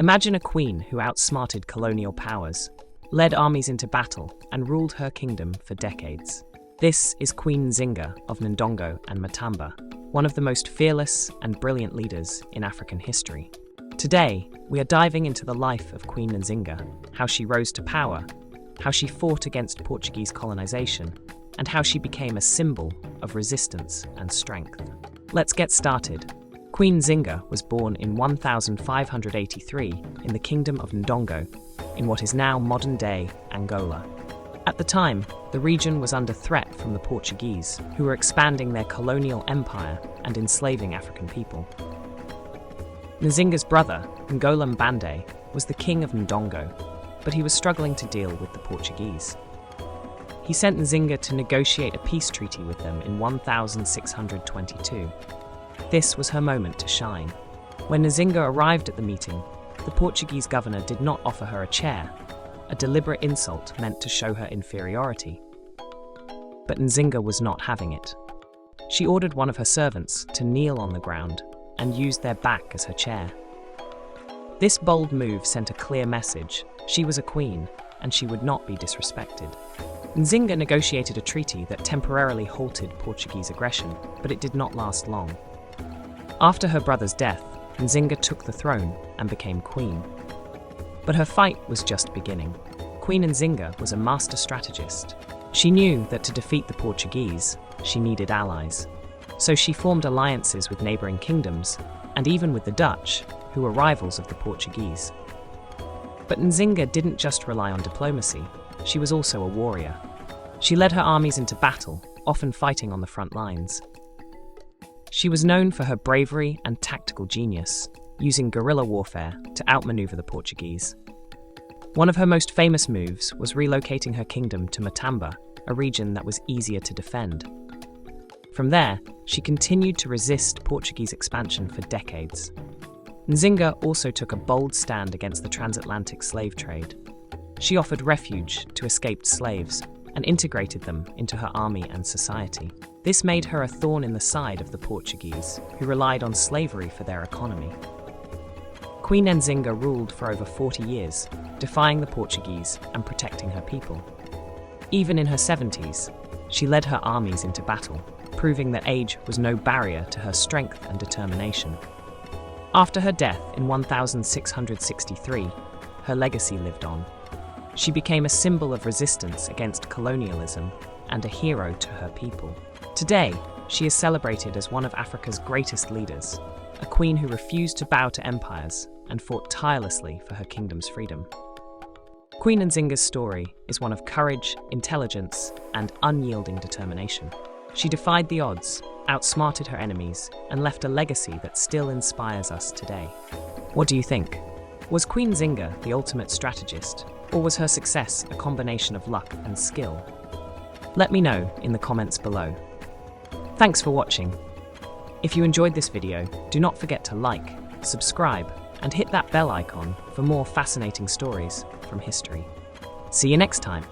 Imagine a queen who outsmarted colonial powers, led armies into battle, and ruled her kingdom for decades. This is Queen Nzinga of Ndongo and Matamba, one of the most fearless and brilliant leaders in African history. Today, we are diving into the life of Queen Nzinga, how she rose to power, how she fought against Portuguese colonization, and how she became a symbol of resistance and strength. Let's get started. Queen Nzinga was born in 1583 in the Kingdom of Ndongo, in what is now modern-day Angola. At the time, the region was under threat from the Portuguese, who were expanding their colonial empire and enslaving African people. Nzinga's brother, Angola Mbande, was the king of Ndongo, but he was struggling to deal with the Portuguese. He sent Nzinga to negotiate a peace treaty with them in 1622. This was her moment to shine. When Nzinga arrived at the meeting, the Portuguese governor did not offer her a chair, a deliberate insult meant to show her inferiority. But Nzinga was not having it. She ordered one of her servants to kneel on the ground and used their back as her chair. This bold move sent a clear message: she was a queen, and she would not be disrespected. Nzinga negotiated a treaty that temporarily halted Portuguese aggression, but it did not last long. After her brother's death, Nzinga took the throne and became queen. But her fight was just beginning. Queen Nzinga was a master strategist. She knew that to defeat the Portuguese, she needed allies. So she formed alliances with neighbouring kingdoms, and even with the Dutch, who were rivals of the Portuguese. But Nzinga didn't just rely on diplomacy, she was also a warrior. She led her armies into battle, often fighting on the front lines. She was known for her bravery and tactical genius, using guerrilla warfare to outmaneuver the Portuguese. One of her most famous moves was relocating her kingdom to Matamba, a region that was easier to defend. From there, she continued to resist Portuguese expansion for decades. Nzinga also took a bold stand against the transatlantic slave trade. She offered refuge to escaped slaves and integrated them into her army and society. This made her a thorn in the side of the Portuguese, who relied on slavery for their economy. Queen Nzinga ruled for over 40 years, defying the Portuguese and protecting her people. Even in her 70s, she led her armies into battle, proving that age was no barrier to her strength and determination. After her death in 1663, her legacy lived on. She became a symbol of resistance against colonialism and a hero to her people. Today, she is celebrated as one of Africa's greatest leaders, a queen who refused to bow to empires and fought tirelessly for her kingdom's freedom. Queen Nzinga's story is one of courage, intelligence, and unyielding determination. She defied the odds, outsmarted her enemies, and left a legacy that still inspires us today. What do you think? Was Queen Nzinga the ultimate strategist, or was her success a combination of luck and skill? Let me know in the comments below. Thanks for watching. If you enjoyed this video, do not forget to like, subscribe, and hit that bell icon for more fascinating stories from history. See you next time.